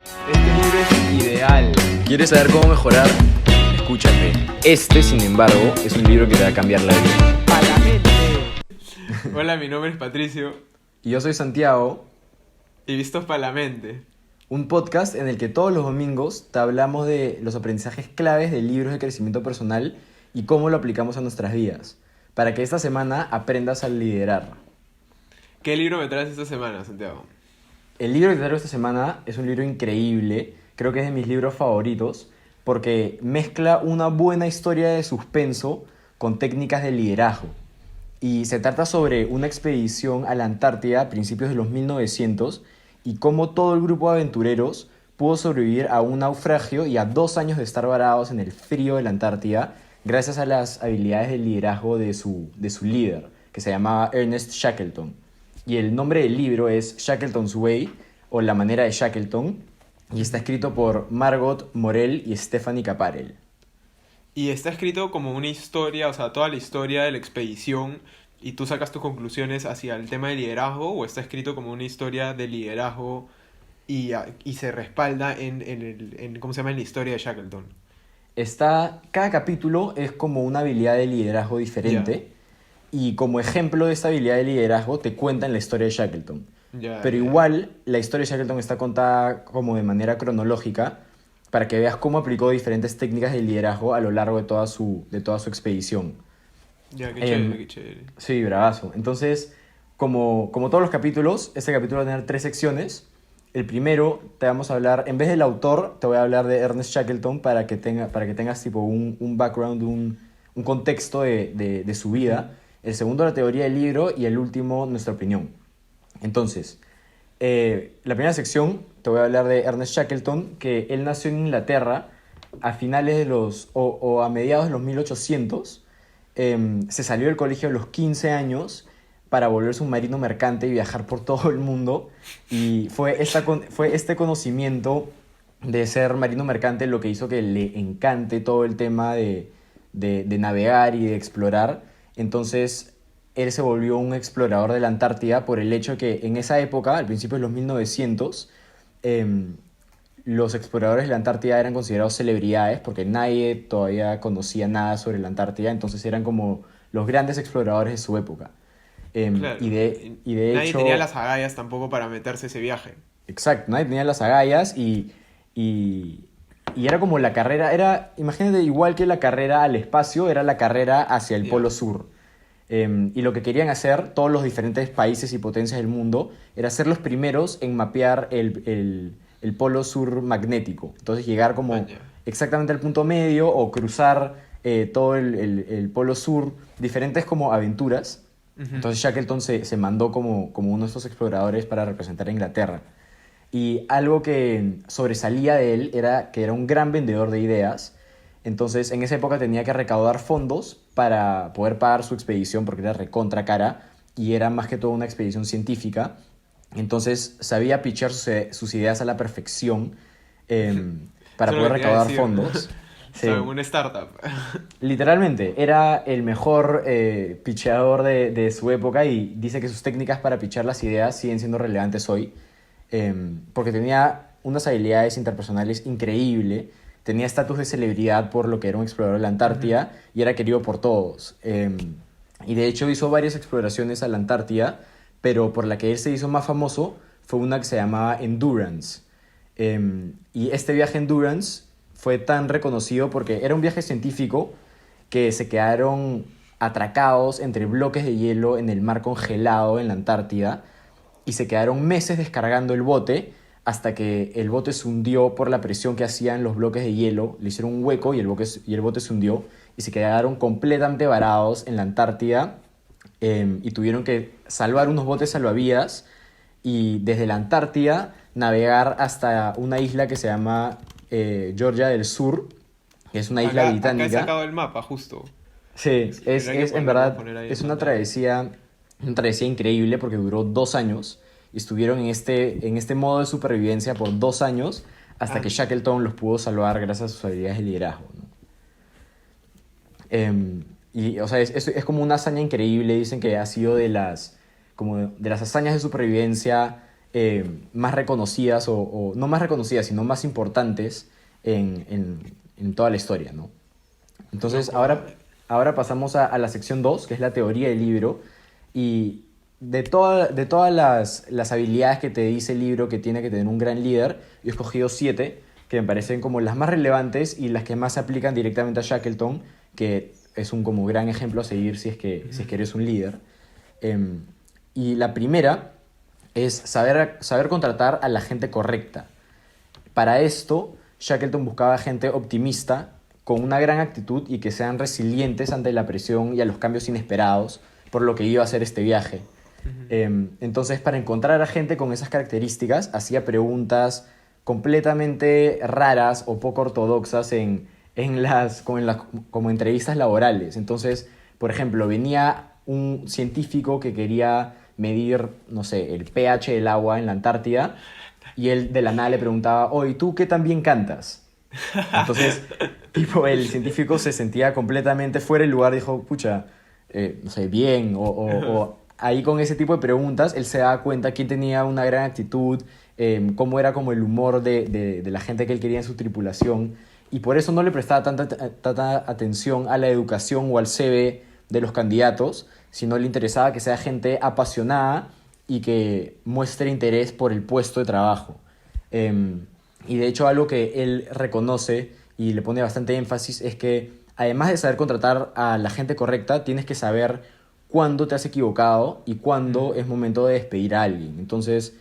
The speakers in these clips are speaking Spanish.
Este libro es ideal. ¿Quieres saber cómo mejorar? Escúchate. Este, sin embargo, es un libro que te va a cambiar la vida. ¡A la mente! Hola, mi nombre es Patricio Y yo soy Santiago, y Vistos para la mente. un podcast en el que todos los domingos te hablamos de los aprendizajes claves de libros de crecimiento personal y cómo lo aplicamos a nuestras vidas, para que esta semana aprendas a liderar. ¿Qué libro me traes esta semana, Santiago? El libro que te traigo esta semana es un libro increíble, creo que es de mis libros favoritos, porque mezcla una buena historia de suspenso con técnicas de liderazgo. Y se trata sobre una expedición a la Antártida a principios de los 1900 y cómo todo el grupo de aventureros pudo sobrevivir a un naufragio y a 2 años de estar varados en el frío de la Antártida gracias a las habilidades de liderazgo de su líder, que se llamaba Ernest Shackleton. Y el nombre del libro es Shackleton's Way, o La manera de Shackleton, y está escrito por Margot Morell y Stephanie Caparel. Y está escrito como una historia, o sea, toda la historia de la expedición, y tú sacas tus conclusiones hacia el tema de liderazgo, o está escrito como una historia de liderazgo y se respalda en ¿cómo se llama? En la historia de Shackleton. Cada capítulo es como una habilidad de liderazgo diferente, y como ejemplo de esta habilidad de liderazgo te cuentan la historia de Shackleton. Pero Ya. igual la historia de Shackleton está contada como de manera cronológica para que veas cómo aplicó diferentes técnicas de liderazgo a lo largo de toda su expedición. Ya, qué Em, chévere, qué chévere. sí, bravazo. Entonces, como todos los capítulos, este capítulo va a tener 3 secciones. El primero te vamos a hablar, en vez del autor, te voy a hablar de Ernest Shackleton para que tengas tipo un background, un contexto de su vida. El segundo, la teoría del libro, y el último, nuestra opinión. Entonces, la primera sección te voy a hablar de Ernest Shackleton, que él nació en Inglaterra a finales o a mediados de los 1800. Se salió del colegio a los 15 años para volverse un marino mercante y viajar por todo el mundo. Y fue este conocimiento de ser marino mercante lo que hizo que le encante todo el tema de navegar y de explorar. Entonces, él se volvió un explorador de la Antártida por el hecho que en esa época, al principio de los 1900, em, los exploradores de la Antártida eran considerados celebridades porque nadie todavía conocía nada sobre la Antártida, entonces eran como los grandes exploradores de su época. Y Claro. de, y de Nadie tenía hecho, las agallas tampoco para meterse ese viaje. exacto, nadie tenía las agallas y, y era como la carrera, imagínate, igual que la carrera al espacio, era la carrera hacia el Ya. Polo Sur. Y lo que querían hacer todos los diferentes países y potencias del mundo era ser los primeros en mapear el polo sur magnético. Entonces llegar como Maña. exactamente al punto medio o cruzar todo el polo sur, diferentes como aventuras. Ujú. Entonces Shackleton se mandó como uno de estos exploradores para representar a Inglaterra. Y algo que sobresalía de él era que era un gran vendedor de ideas. Entonces, en esa época tenía que recaudar fondos para poder pagar su expedición porque era recontra cara y era más que todo una expedición científica. Entonces, sabía pitchar sus ideas a la perfección para Eso es lo poder que te iba a recaudar decir, ¿no? fondos. O sea, Sí, una startup. literalmente, era el mejor pitcheador de su época y dice que sus técnicas para pitchar las ideas siguen siendo relevantes hoy porque tenía unas habilidades interpersonales increíbles, tenía estatus de celebridad por lo que era un explorador de la Ujú. Antártida y era querido por todos. Y de hecho hizo varias exploraciones a la Antártida, pero por la que él se hizo más famoso fue una que se llamaba Endurance. Y este viaje Endurance fue tan reconocido porque era un viaje científico que se quedaron atracados entre bloques de hielo en el mar congelado en la Antártida y se quedaron meses descargando el bote hasta que el bote se hundió por la presión que hacían los bloques de hielo, le hicieron un hueco y el bote se hundió y se quedaron completamente varados en la Antártida y tuvieron que salvar unos botes salvavidas y desde la Antártida navegar hasta una isla que se llama Georgia del Sur, que es una isla Acá he británica. sacado el mapa, justo. Sí, es, Tendrá que es en ponerlo, verdad, poner ahí en es una pantalla. travesía increíble porque duró 2 años y estuvieron en este modo de supervivencia por 2 años hasta Ah, que Shackleton los pudo salvar gracias a sus habilidades de liderazgo, ¿no? Y, o sea, es como una hazaña increíble, dicen que ha sido como de las hazañas de supervivencia más reconocidas, o no más reconocidas, sino más importantes en toda la historia, ¿no? Entonces, Loco, ¿ah? ahora pasamos a la sección 2 que es la teoría del libro. Y de todas las habilidades que te dice el libro que tiene que tener un gran líder, yo he escogido 7 que me parecen como las más relevantes y las que más se aplican directamente a Shackleton, que es un como gran ejemplo a seguir si es que eres un líder. Em, y la primera es saber contratar a la gente correcta. Para esto, Shackleton buscaba gente optimista, con una gran actitud y que sean resilientes ante la presión y a los cambios inesperados, por lo que iba a hacer este viaje. Ujú. Entonces, para encontrar a gente con esas características, hacía preguntas completamente raras o poco ortodoxas como entrevistas laborales. Entonces, por ejemplo, venía un científico que quería medir, no sé, el pH del agua en la Antártida y él de la nada le preguntaba, oye, ¿tú qué tan bien cantas? Entonces, tipo, el científico se sentía completamente fuera del lugar, dijo, pucha, no sé, bien, o ahí con ese tipo de preguntas, él se daba cuenta quién tenía una gran actitud, cómo era como el humor de la gente que él quería en su tripulación, y por eso no le prestaba tanta atención a la educación o al CV de los candidatos, sino le interesaba que sea gente apasionada y que muestre interés por el puesto de trabajo. Em, y de hecho algo que él reconoce y le pone bastante énfasis es que además de saber contratar a la gente correcta, tienes que saber cuándo te has equivocado y cuándo es momento de despedir a alguien. Entonces,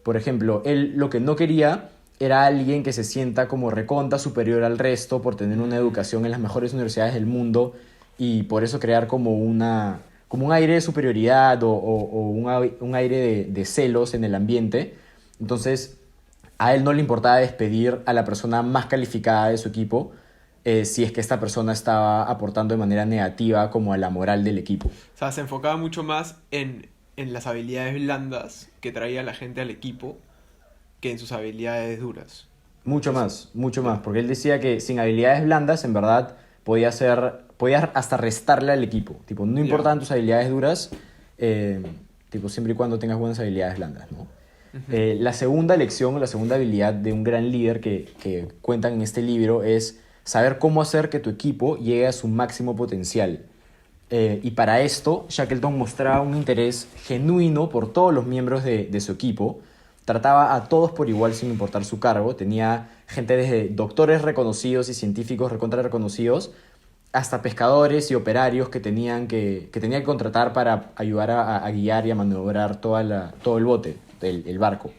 por ejemplo, él lo que no quería era alguien que se sienta como recontra superior al resto por tener una educación en las mejores universidades del mundo y por eso crear como un aire de superioridad o un aire de celos en el ambiente. Entonces, a él no le importaba despedir a la persona más calificada de su equipo si es que esta persona estaba aportando de manera negativa como a la moral del equipo. O sea, se enfocaba mucho más en las habilidades blandas que traía la gente al equipo que en sus habilidades duras. Eso, Mucho más, ya. porque él decía que sin habilidades blandas, en verdad, podías hasta restarle al equipo. Tipo, no Ya. importaban tus habilidades duras, eh, tipo, siempre y cuando tengas buenas habilidades blandas, ¿no? Ujú. La segunda lección, la segunda habilidad de un gran líder que cuentan en este libro es saber cómo hacer que tu equipo llegue a su máximo potencial. Y para esto, Shackleton mostraba un interés genuino por todos los miembros de su equipo. Trataba a todos por igual sin importar su cargo. Tenía gente desde doctores reconocidos y científicos recontra reconocidos hasta pescadores y operarios que tenía que contratar para ayudar a guiar y a maniobrar todo el bote, el barco.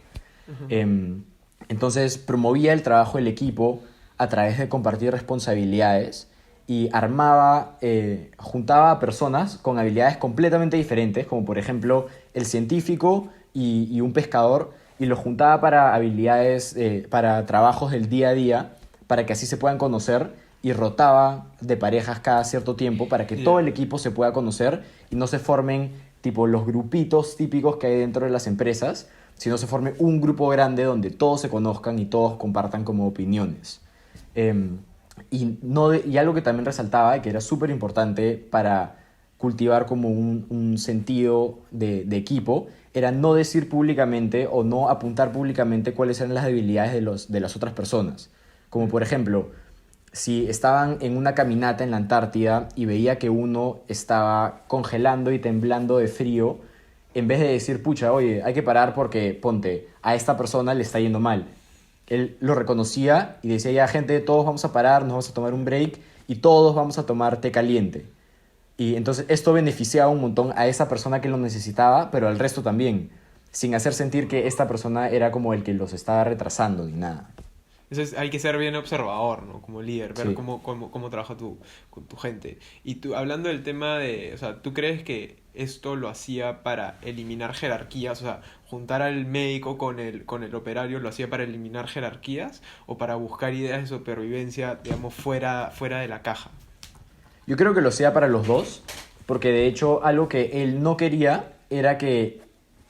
Ujú. Em, entonces promovía el trabajo del equipo a través de compartir responsabilidades y juntaba a personas con habilidades completamente diferentes, como por ejemplo el científico y un pescador, y los juntaba para habilidades, para trabajos del día a día, para que así se puedan conocer y rotaba de parejas cada cierto tiempo para que todo el Ya. equipo se pueda conocer y no se formen tipo los grupitos típicos que hay dentro de las empresas, sino se forme un grupo grande donde todos se conozcan y todos compartan como opiniones. Em, y algo que también resaltaba y que era súper importante para cultivar como un sentido de equipo era no decir públicamente o no apuntar públicamente cuáles eran las debilidades de las otras personas. Como por ejemplo, si estaban en una caminata en la Antártida y veía que uno estaba congelando y temblando de frío, en vez de decir, pucha, oye, hay que parar porque, ponte, a esta persona le está yendo mal. Él lo reconocía y decía, ya, gente, todos vamos a parar, nos vamos a tomar un break y todos vamos a tomar té caliente. Y entonces esto beneficiaba un montón a esa persona que lo necesitaba, pero al resto también, sin hacer sentir que esta persona era como el que los estaba retrasando ni nada. Entonces hay que ser bien observador, ¿no? Como líder, ver Sí. cómo trabaja con tu gente. Y tú, hablando del tema de, o sea, ¿tú crees que esto lo hacía para eliminar jerarquías? O sea, juntar al médico con el operario lo hacía para eliminar jerarquías o para buscar ideas de supervivencia, digamos, fuera de la caja. Yo creo que lo hacía para los dos, porque de hecho algo que él no quería era que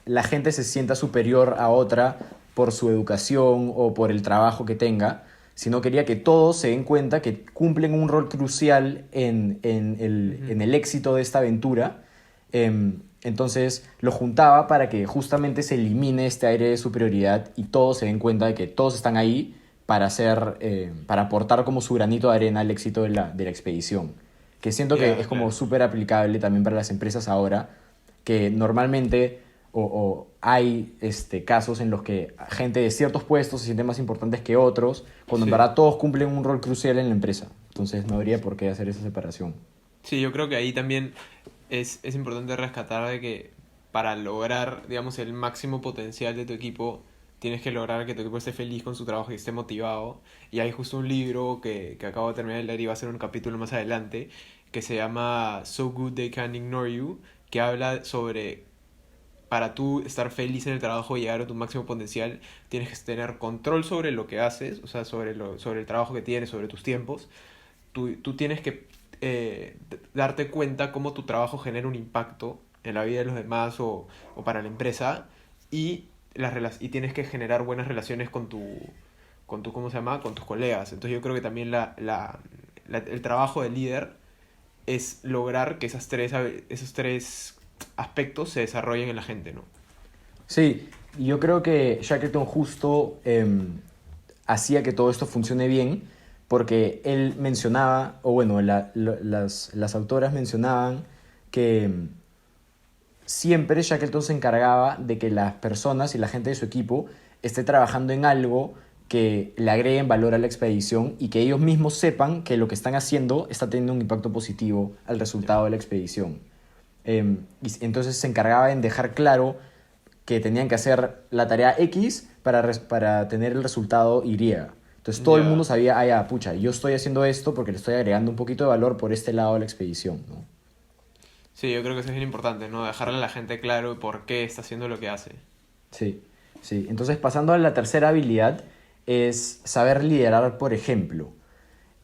la gente se sienta superior a otra por su educación o por el trabajo que tenga, sino quería que todos se den cuenta que cumplen un rol crucial en Ujú. el éxito de esta aventura. Entonces lo juntaba para que justamente se elimine este aire de superioridad y todos se den cuenta de que todos están ahí para para aportar como su granito de arena al éxito de de la expedición. Que siento que Ya, es como claro. súper aplicable también para las empresas ahora, que normalmente o hay casos en los que gente de ciertos puestos se sienten más importantes que otros, cuando en Sí. verdad todos cumplen un rol crucial en la empresa. Entonces no habría por qué hacer esa separación. Sí, yo creo que ahí también es importante rescatar de que para lograr, digamos, el máximo potencial de tu equipo, tienes que lograr que tu equipo esté feliz con su trabajo y esté motivado. Y hay justo un libro que acabo de terminar de leer y va a ser un capítulo más adelante, que se llama So Good They Can Ignore You, que habla sobre, para tú estar feliz en el trabajo y llegar a tu máximo potencial, tienes que tener control sobre lo que haces, o sea, sobre el trabajo que tienes, sobre tus tiempos. Tú tienes que darte cuenta cómo tu trabajo genera un impacto en la vida de los demás o para la empresa y, y tienes que generar buenas relaciones con tu, ¿cómo se llama? Con tus colegas. Entonces yo creo que también el trabajo del líder es lograr que esos tres aspectos se desarrollen en la gente, ¿no? Sí, y yo creo que Shackleton justo hacía que todo esto funcione bien, porque él mencionaba, o bueno, las autoras mencionaban que siempre Shackleton se encargaba de que las personas y la gente de su equipo esté trabajando en algo que le agreguen valor a la expedición y que ellos mismos sepan que lo que están haciendo está teniendo un impacto positivo al Ya. resultado de la expedición. Y entonces se encargaba en dejar claro que tenían que hacer la tarea X para tener el resultado Y. Entonces todo el mundo Ya. sabía, ah, ya, pucha, yo estoy haciendo esto porque le estoy agregando un poquito de valor por este lado de la expedición, ¿no? Sí, yo creo que eso es bien importante, ¿no? Dejarle a la gente claro por qué está haciendo lo que hace. Sí, sí. Entonces pasando a la tercera habilidad es saber liderar por ejemplo.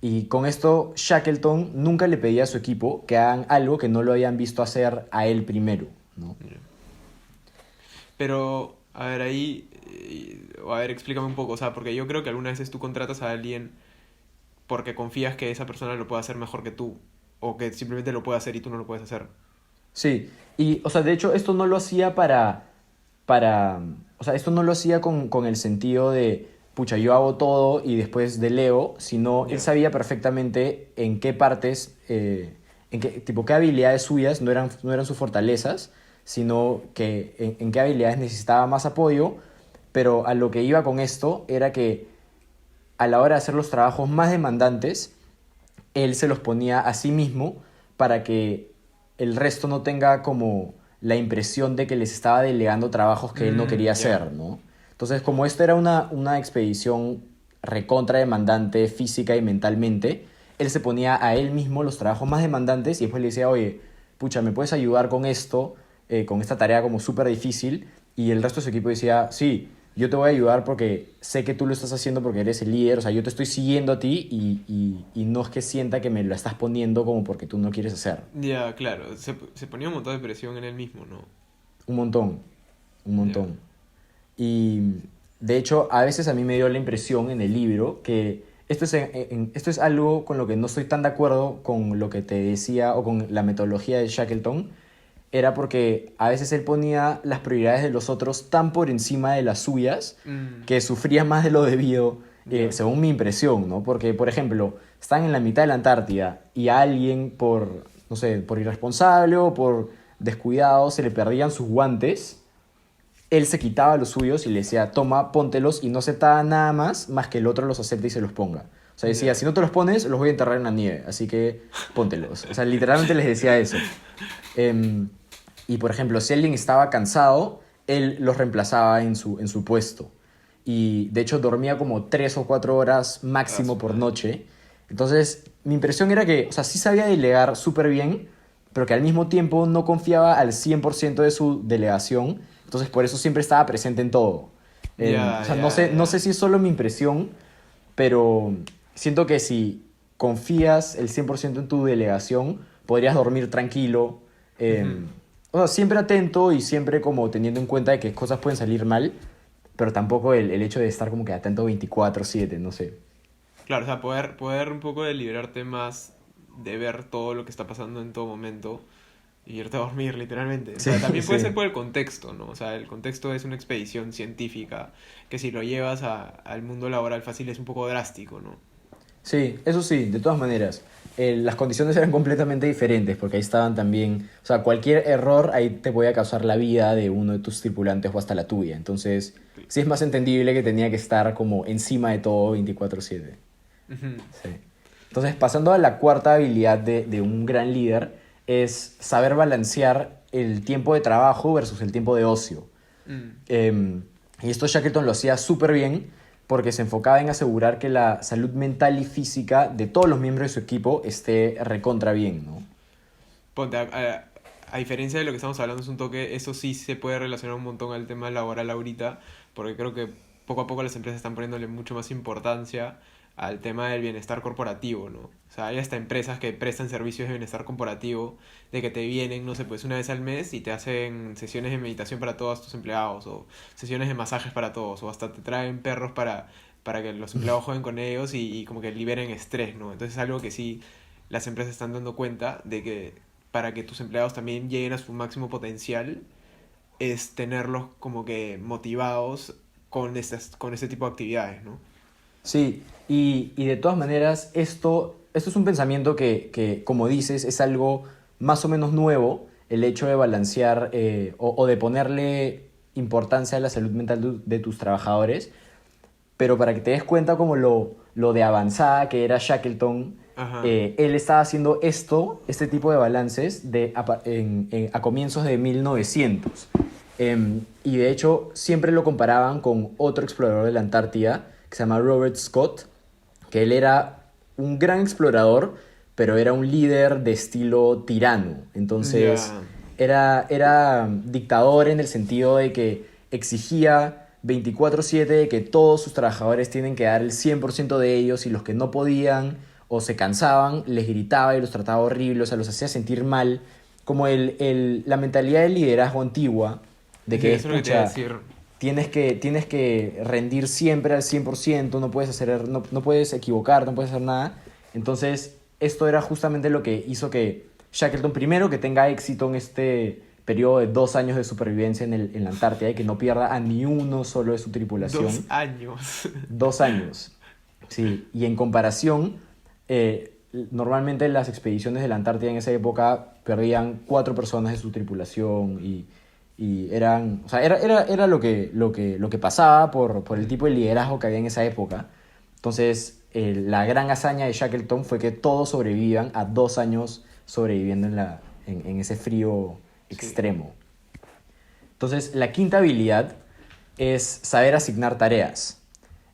Y con esto Shackleton nunca le pedía a su equipo que hagan algo que no lo habían visto hacer a él primero, ¿no? Ya. Pero, a ver, ahí, a ver, explícame un poco, o sea, porque yo creo que algunas veces tú contratas a alguien porque confías que esa persona lo puede hacer mejor que tú, o que simplemente lo puede hacer y tú no lo puedes hacer. Sí, y, o sea, de hecho, esto no lo hacía para, o sea, esto no lo hacía con el sentido de, pucha, yo hago todo y después delego, sino él Ya. sabía perfectamente en qué partes, en qué, tipo, qué habilidades suyas no eran sus fortalezas, sino que en qué habilidades necesitaba más apoyo, pero a lo que iba con esto era que a la hora de hacer los trabajos más demandantes, él se los ponía a sí mismo para que el resto no tenga como la impresión de que les estaba delegando trabajos que él no quería Ya. hacer, ¿no? Entonces, como esta era una expedición recontra demandante física y mentalmente, él se ponía a él mismo los trabajos más demandantes y después le decía, oye, pucha, ¿me puedes ayudar con esto, con esta tarea como súper difícil? Y el resto de su equipo decía, sí, yo te voy a ayudar porque sé que tú lo estás haciendo porque eres el líder, o sea, yo te estoy siguiendo a ti y no es que sienta que me lo estás poniendo como porque tú no quieres hacer. Ya, claro, se ponía un montón de presión en él mismo, ¿no? Un montón, un Ya. montón. Y de hecho, a veces a mí me dio la impresión en el libro que esto es algo con lo que no estoy tan de acuerdo con lo que te decía o con la metodología de Shackleton, era porque a veces él ponía las prioridades de los otros tan por encima de las suyas Mm, que sufría más de lo debido, ya. según mi impresión, ¿no? Porque, por ejemplo, están en la mitad de la Antártida y a alguien por, no sé, por irresponsable o por descuidado se le perdían sus guantes, él se quitaba los suyos y le decía, toma, póntelos, y no aceptaba nada más que el otro los acepte y se los ponga. O sea, decía, Ya. si no te los pones, los voy a enterrar en la nieve, así que póntelos. O sea, literalmente les decía eso. Em, y por ejemplo, si alguien estaba cansado, él los reemplazaba en su puesto. Y de hecho dormía como 3 o 4 horas A máximo su por madre. noche. Entonces, mi impresión era que, o sea, sí sabía delegar súper bien, pero que al mismo tiempo no confiaba al 100% de su delegación. Entonces, por eso siempre estaba presente en todo. O Ya, sea, ya, no sé ya. si es solo mi impresión, pero siento que si confías el 100% en tu delegación, podrías dormir tranquilo, Ujú. o sea, siempre atento y siempre como teniendo en cuenta de que cosas pueden salir mal, pero tampoco el hecho de estar como que atento 24/7, no sé. Claro, o sea, poder un poco de liberarte más de ver todo lo que está pasando en todo momento y irte a dormir, literalmente. O Sí, sea, también puede ser sí. por el contexto, ¿no? O sea, el contexto es una expedición científica que si lo llevas al mundo laboral fácil es un poco drástico, ¿no? Sí, eso sí, de todas maneras. Las condiciones eran completamente diferentes porque ahí estaban también, o sea, cualquier error ahí te podía causar la vida de uno de tus tripulantes o hasta la tuya. Entonces, sí es más entendible que tenía que estar como encima de todo 24/7. Ujú. Sí. Entonces, pasando a la cuarta habilidad de un gran líder, es saber balancear el tiempo de trabajo versus el tiempo de ocio. Mm. Eh, y esto Shackleton lo hacía súper bien porque se enfocaba en asegurar que la salud mental y física de todos los miembros de su equipo esté recontra bien, ¿no? Ponte, a diferencia de lo que estamos hablando, es un toque, eso sí se puede relacionar un montón al tema laboral ahorita, porque creo que poco a poco las empresas están poniéndole mucho más importancia al tema del bienestar corporativo, ¿no? O sea, hay hasta empresas que prestan servicios de bienestar corporativo, de que te vienen, no sé, pues una vez al mes y te hacen sesiones de meditación para todos tus empleados, o sesiones de masajes para todos, o hasta te traen perros para que los empleados jueguen con ellos y como que liberen estrés, ¿no? Entonces es algo que sí las empresas están dando cuenta de que para que tus empleados también lleguen a su máximo potencial es tenerlos como que motivados con este tipo de actividades, ¿no? Sí, y de todas maneras, esto es un pensamiento que, como dices, es algo más o menos nuevo, el hecho de balancear o de ponerle importancia a la salud mental de tus trabajadores, pero para que te des cuenta como lo de avanzada que era Shackleton, Ajá. él estaba haciendo este tipo de balances a comienzos de 1900. Y de hecho siempre lo comparaban con otro explorador de la Antártida que se llama Robert Scott, que él era un gran explorador, pero era un líder de estilo tirano. Entonces, Ya. era dictador en el sentido de que exigía 24/7 de que todos sus trabajadores tienen que dar el 100% de ellos y los que no podían o se cansaban, les gritaba y los trataba horrible, o sea, los hacía sentir mal. Como la mentalidad del liderazgo antigua, de Sí, que es, eso es lo que te iba a pucha, decir. tienes que rendir siempre al 100%, no puedes equivocar, no puedes hacer nada. Entonces, esto era justamente lo que hizo que Shackleton, primero, que tenga éxito en este periodo de 2 años de supervivencia en la Antártida y que no pierda a ni uno solo de su Dos tripulación. años. 2 años, sí. Y en comparación, normalmente las expediciones de la Antártida en esa época perdían 4 personas de su tripulación y eran, o sea, era lo que pasaba por el tipo de liderazgo que había en esa época. Entonces, la gran hazaña de Shackleton fue que todos sobrevivan a 2 años sobreviviendo en ese frío Sí. extremo. Entonces, la quinta habilidad es saber asignar tareas.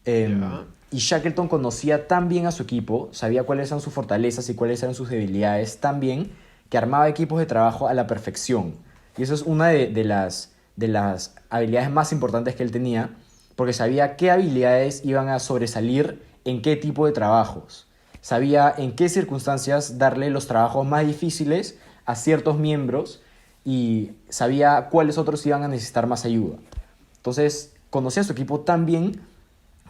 Ya. Y Shackleton conocía tan bien a su equipo, sabía cuáles eran sus fortalezas y cuáles eran sus debilidades, tan bien que armaba equipos de trabajo a la perfección. Y eso es una de las habilidades más importantes que él tenía, porque sabía qué habilidades iban a sobresalir en qué tipo de trabajos. Sabía en qué circunstancias darle los trabajos más difíciles a ciertos miembros y sabía cuáles otros iban a necesitar más ayuda. Entonces, conocía a su equipo tan bien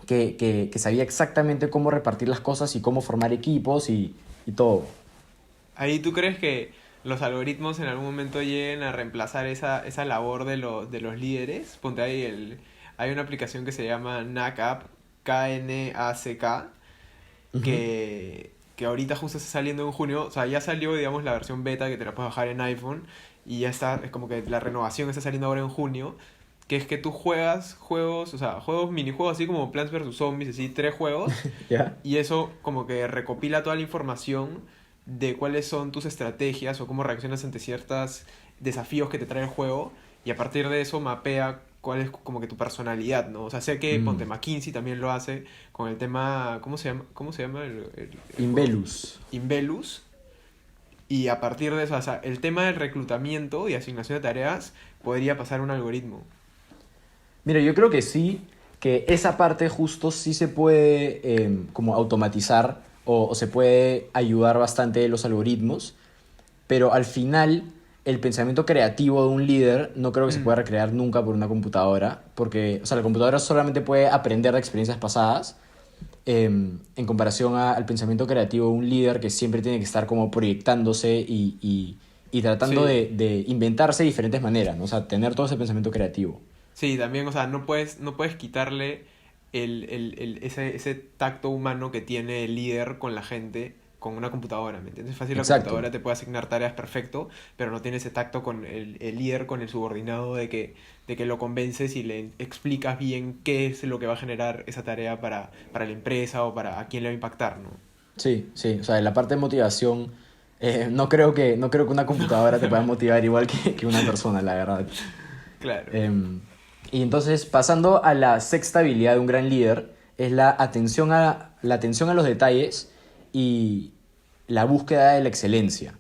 que sabía exactamente cómo repartir las cosas y cómo formar equipos y todo. Ahí tú crees que los algoritmos en algún momento lleguen a reemplazar esa labor de los líderes. Ponte ahí hay una aplicación que se llama NACAP, KNACK, Ujú. que ahorita justo está saliendo en junio. O sea, ya salió, digamos, la versión beta que te la puedes bajar en iPhone. Y ya está, es como que la renovación está saliendo ahora en junio. Que es que tú juegas juegos, o sea, juegos, minijuegos así como Plants vs Zombies, así, tres juegos. ¿Ya? Y eso como que recopila toda la información de cuáles son tus estrategias o cómo reaccionas ante ciertos desafíos que te trae el juego. Y a partir de eso mapea cuál es como que tu personalidad, ¿no? O sea, sé que Ponte Mm. McKinsey también lo hace con el tema, cómo se llama el juego? Invelus. Invelus. Y a partir de eso, o sea, el tema del reclutamiento y asignación de tareas podría pasar un algoritmo. Mira, yo creo que sí, que esa parte justo sí se puede como automatizar o se puede ayudar bastante los algoritmos, pero al final el pensamiento creativo de un líder no creo que se pueda Mm, recrear nunca por una computadora, porque, o sea, la computadora solamente puede aprender de experiencias pasadas, en comparación al pensamiento creativo de un líder que siempre tiene que estar como proyectándose y y tratando Sí. de inventarse diferentes maneras, ¿no? O sea, tener todo ese pensamiento creativo. Sí, también, o sea, no puedes quitarle ese tacto humano que tiene el líder con la gente con una computadora, ¿me entiendes? Es fácil, la Exacto. computadora te puede asignar tareas perfecto, pero no tiene ese tacto con el líder, con el subordinado, de que lo convences y le explicas bien qué es lo que va a generar esa tarea para la empresa o para a quién le va a impactar, ¿no? Sí, sí. O sea, en la parte de motivación, no creo que una computadora te pueda motivar igual que una persona, la verdad. Claro. Em, y entonces, pasando a la sexta habilidad de un gran líder, es la atención a los detalles y la búsqueda de la excelencia.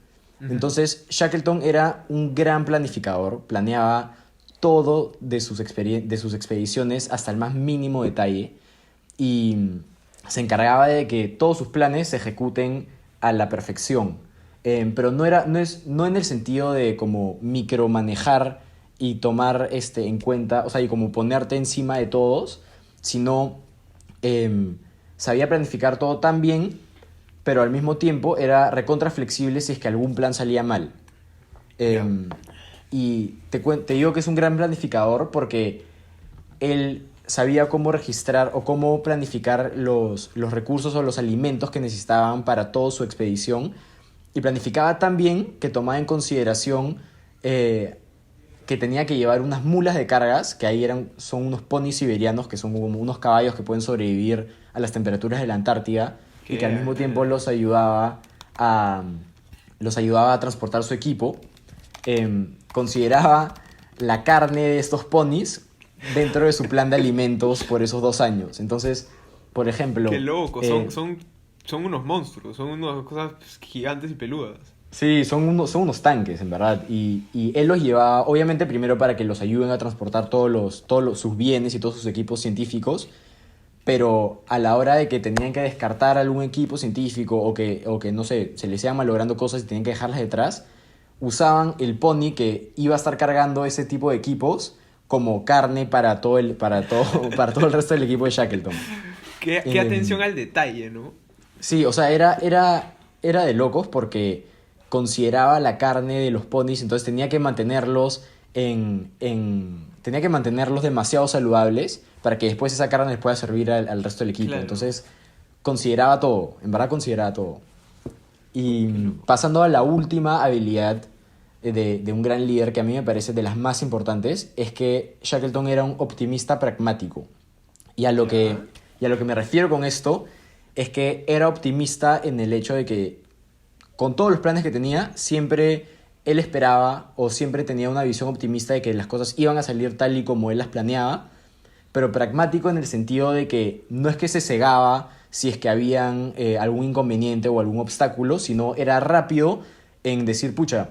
Ujú. Entonces, Shackleton era un gran planificador, planeaba todo de sus expediciones hasta el más mínimo detalle y se encargaba de que todos sus planes se ejecuten a la perfección. Pero no en el sentido de como micromanejar y tomar en cuenta, o sea, y como ponerte encima de todos, sino em, sabía planificar todo tan bien, pero al mismo tiempo era recontra flexible si es que algún plan salía mal. Ya. Em, y te digo que es un gran planificador porque él sabía cómo registrar o cómo planificar los recursos o los alimentos que necesitaban para toda su expedición y planificaba tan bien que tomaba en consideración eh, que tenía que llevar unas mulas de cargas, que ahí son unos ponis siberianos, que son como unos caballos que pueden sobrevivir a las temperaturas de la Antártida y que al ¿Qué? mismo tiempo a, los ayudaba a transportar su equipo. Consideraba la carne de estos ponis dentro de su plan de alimentos por esos 2 años. Entonces, por Qué ejemplo, loco, son unos monstruos, son unas cosas gigantes y peludas. sí, son unos tanques, en verdad. Y él los llevaba, obviamente, primero para que los ayuden a transportar sus bienes y todos sus equipos científicos, pero a la hora de que tenían que descartar algún equipo científico o que no sé, se les iban malogrando cosas y tenían que dejarlas detrás, usaban el pony que iba a estar cargando ese tipo de equipos como carne para todo el resto del equipo de Shackleton. Qué atención Em, al detalle, ¿no? Sí, o sea, era de locos porque consideraba la carne de los ponis, entonces tenía que mantenerlos tenía que mantenerlos demasiado saludables para que después esa carne les pueda servir al resto del equipo. Claro. Entonces, consideraba todo, en verdad consideraba todo. Y Qué loco. pasando a la última habilidad de un gran líder que a mí me parece de las más importantes, es que Shackleton era un optimista pragmático. Y a lo que, Ya. y a lo que me refiero con esto es que era optimista en el hecho de que con todos los planes que tenía, siempre él esperaba o siempre tenía una visión optimista de que las cosas iban a salir tal y como él las planeaba, pero pragmático en el sentido de que no es que se cegaba si es que habían algún inconveniente o algún obstáculo, sino era rápido en decir, pucha,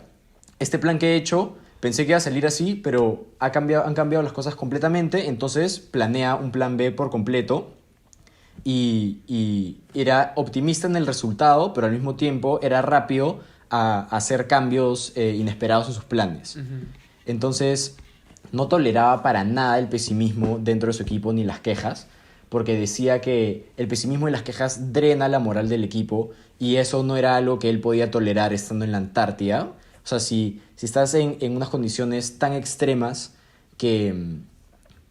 este plan que he hecho pensé que iba a salir así, pero han cambiado las cosas completamente, entonces planea un plan B por completo y era optimista en el resultado, pero al mismo tiempo era rápido a hacer cambios inesperados en sus planes. Ujú. Entonces, no toleraba para nada el pesimismo dentro de su equipo ni las quejas, porque decía que el pesimismo y las quejas drena la moral del equipo y eso no era algo que él podía tolerar estando en la Antártida. O sea, si estás en unas condiciones tan extremas que,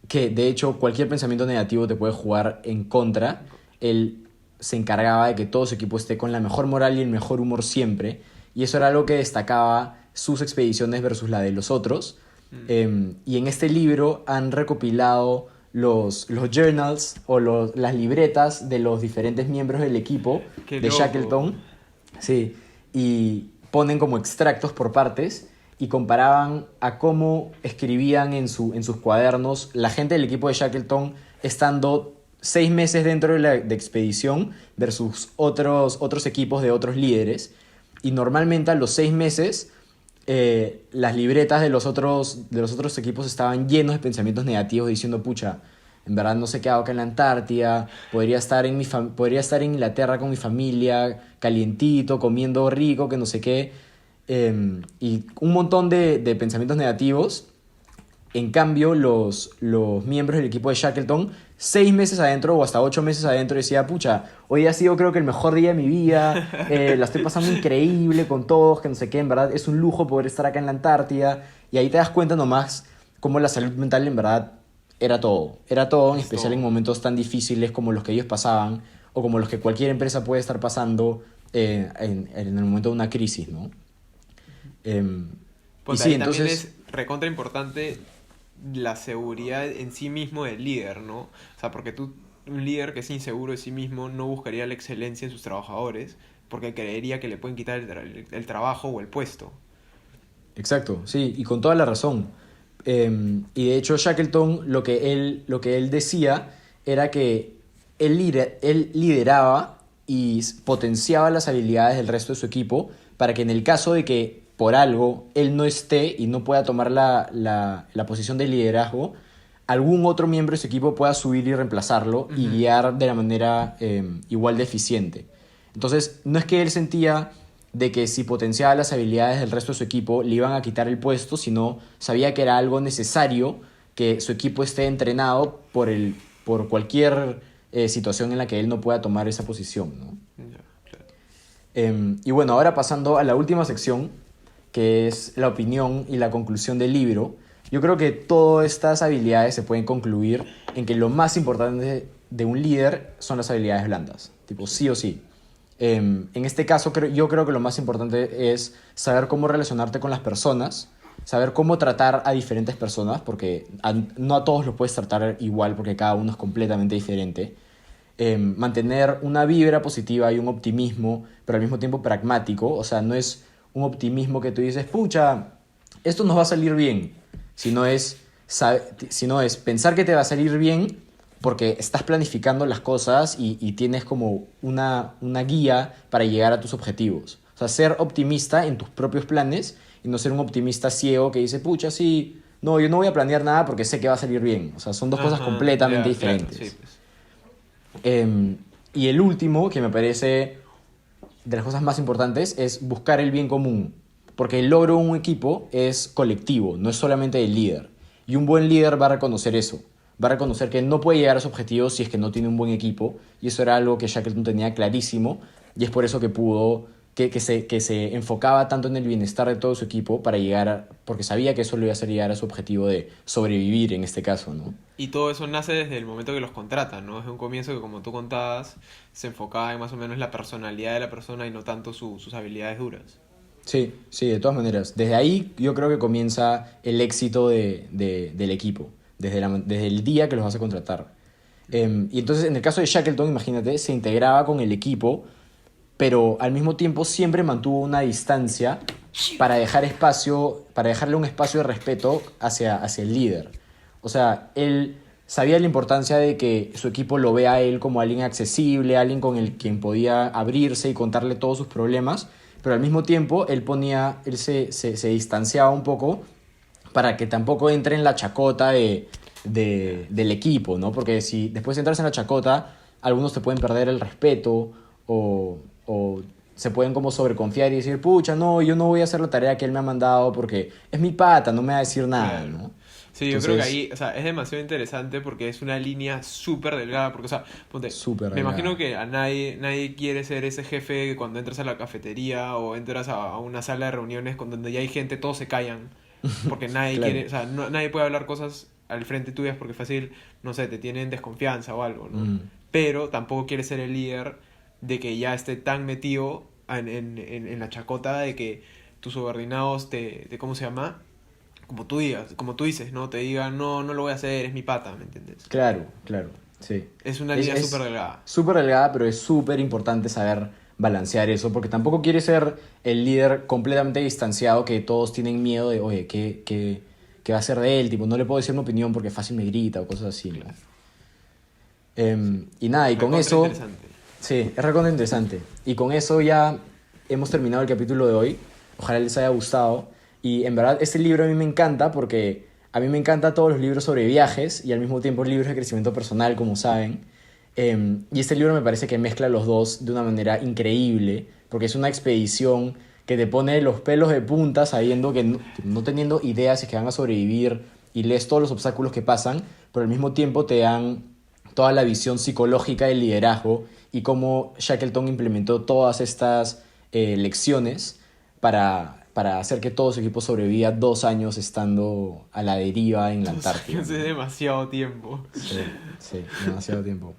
que de hecho cualquier pensamiento negativo te puede jugar en contra, él se encargaba de que todo su equipo esté con la mejor moral y el mejor humor siempre, y eso era algo que destacaba sus expediciones versus la de los otros. Mm. Y en este libro han recopilado los journals o las libretas de los diferentes miembros del equipo Qué de loco. Shackleton. Sí, y ponen como extractos por partes y comparaban a cómo escribían en sus cuadernos la gente del equipo de Shackleton estando 6 meses dentro de expedición versus otros equipos de otros líderes. Y normalmente a los 6 meses las libretas de los otros equipos estaban llenos de pensamientos negativos diciendo, pucha, en verdad no sé qué hago acá en la Antártida, podría estar en Inglaterra con mi familia, calientito, comiendo rico, que no sé qué. Y un montón de pensamientos negativos. En cambio, los miembros del equipo de Shackleton 6 meses adentro o hasta 8 meses adentro y decía, pucha, hoy ha sido creo que el mejor día de mi vida, la estoy pasando increíble con todos, que no sé qué, en verdad es un lujo poder estar acá en la Antártida. Y ahí te das cuenta nomás cómo la salud mental en verdad era todo, en Es especial en todo. momentos tan difíciles como los que ellos pasaban o como los que cualquier empresa puede estar pasando en el momento de una crisis, ¿no? Em, y Ponte, sí, ahí también entonces, es recontra importante la seguridad en sí mismo del líder, ¿no? O sea, porque un líder que es inseguro de sí mismo no buscaría la excelencia en sus trabajadores porque creería que le pueden quitar el trabajo o el puesto. exacto, sí, y con toda la razón. Y de hecho Shackleton lo que él decía era que él lideraba y potenciaba las habilidades del resto de su equipo para que en el caso de que por algo él no esté y no pueda tomar la posición de liderazgo, algún otro miembro de su equipo pueda subir y reemplazarlo y Ujú. guiar de la manera igual de eficiente. Entonces, no es que él sentía de que si potenciaba las habilidades del resto de su equipo le iban a quitar el puesto, sino sabía que era algo necesario que su equipo esté entrenado por cualquier situación en la que él no pueda tomar esa posición, ¿no? Ya, claro. Y bueno, ahora pasando a la última sección, que es la opinión y la conclusión del libro, yo creo que todas estas habilidades se pueden concluir en que lo más importante de un líder son las habilidades blandas, tipo Sí. sí o sí. En este caso, yo creo que lo más importante es saber cómo relacionarte con las personas, saber cómo tratar a diferentes personas, porque no a todos los puedes tratar igual, porque cada uno es completamente diferente. Mantener una vibra positiva y un optimismo, pero al mismo tiempo pragmático. O sea, no es un optimismo que tú dices, pucha, esto nos va a salir bien, sino es, sino es pensar que te va a salir bien porque estás planificando las cosas y tienes como una guía para llegar a tus objetivos. O sea, ser optimista en tus propios planes y no ser un optimista ciego que dice, pucha, sí, no, yo no voy a planear nada porque sé que va a salir bien. O sea, son dos cosas Ajá, completamente ya, claro, sí, diferentes. pues. Y el último, que me parece de las cosas más importantes, es buscar el bien común. Porque el logro de un equipo es colectivo, no es solamente del líder. Y un buen líder va a reconocer eso. Va a reconocer que no puede llegar a sus objetivos si es que no tiene un buen equipo. Y eso era algo que Shackleton tenía clarísimo. Y es por eso que pudo, que se enfocaba tanto en el bienestar de todo su equipo para porque sabía que eso le iba a hacer llegar a su objetivo de sobrevivir en este caso, ¿no? Y todo eso nace desde el momento que los contratan, ¿no? Desde un comienzo que, como tú contabas, se enfocaba en más o menos la personalidad de la persona y no tanto sus habilidades duras. Sí, sí, de todas maneras. Desde ahí yo creo que comienza el éxito del equipo, desde el día que los vas a contratar. Y entonces en el caso de Shackleton, imagínate, se integraba con el equipo, pero al mismo tiempo siempre mantuvo una distancia para dejarle un espacio de respeto hacia el líder. O sea, él sabía la importancia de que su equipo lo vea a él como alguien accesible, alguien con el quien podía abrirse y contarle todos sus problemas, pero al mismo tiempo él se distanciaba un poco para que tampoco entre en la chacota Ya. del equipo, ¿no? Porque si después entras en la chacota, algunos te pueden perder el respeto o se pueden como sobreconfiar y decir, pucha, no, yo no voy a hacer la tarea que él me ha mandado porque es mi pata, no me va a decir nada, Claro. ¿no? Sí, yo creo que Entonces, ahí, o sea, es demasiado interesante porque es una línea súper delgada, porque, o sea, ponte, súper me imagino delgada. que a nadie quiere ser ese jefe que cuando entras a la cafetería o entras a una sala de reuniones con donde ya hay gente, todos se callan, porque nadie Claro. quiere, o sea, nadie puede hablar cosas al frente tuyas porque fácil, no sé, te tienen desconfianza o algo, ¿no? Mm, Pero tampoco quiere ser el líder de que ya esté tan metido en la chacota de que tus subordinados ¿cómo se llama? Como tú digas, como tú dices, ¿no? Te digan, no, no lo voy a hacer, es mi pata, ¿me entiendes? claro, claro, sí. Es una línea súper Es delgada. súper delgada, pero es súper importante saber balancear eso, porque tampoco quiere ser el líder completamente distanciado que todos tienen miedo de, oye, ¿qué va a ser de él? Tipo, no le puedo decir una opinión porque fácil me grita o cosas así, ¿no? Claro. Sí. Y nada, y con Recontra eso, interesante. sí, es recontra interesante. Y con eso ya hemos terminado el capítulo de hoy. Ojalá les haya gustado. Y en verdad, este libro a mí me encanta porque a mí me encantan todos los libros sobre viajes y al mismo tiempo libros de crecimiento personal, como saben. Y este libro me parece que mezcla los dos de una manera increíble porque es una expedición que te pone los pelos de punta sabiendo que no teniendo ideas si es que van a sobrevivir y lees todos los obstáculos que pasan, pero al mismo tiempo toda la visión psicológica del liderazgo y cómo Shackleton implementó todas estas lecciones para hacer que todo su equipo sobreviva 2 años estando a la deriva en la Antártida. Es demasiado tiempo. Sí, sí, demasiado tiempo.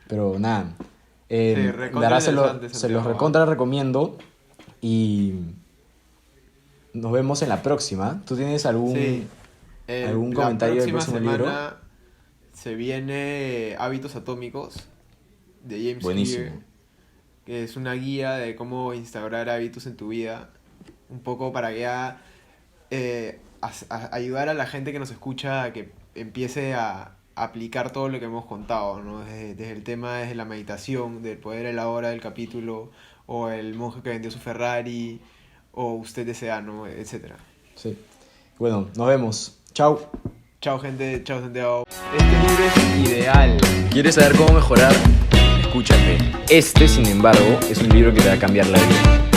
Pero nada, Sí, de recontra verdad interesante, se los Santiago, ¿ah? recontra recomiendo y nos vemos en la próxima. ¿Tú tienes Sí, algún la comentario del próxima próximo libro? semana se viene Hábitos Atómicos de James Buenísimo. Clear, que es una guía de cómo instaurar hábitos en tu vida, un poco para que ya ayudar a la gente que nos escucha a que empiece a aplicar todo lo que hemos contado, ¿no? Desde el tema, desde la meditación, del poder de la hora del capítulo, o el monje que vendió su Ferrari, o usted desea, ¿no? Etcétera. Sí. Bueno, nos vemos. Chao. Chao gente, chao Santiago. Este libro es ideal. ¿Quieres saber cómo mejorar? Escúchate. Este, sin embargo, es un libro que te va a cambiar la vida.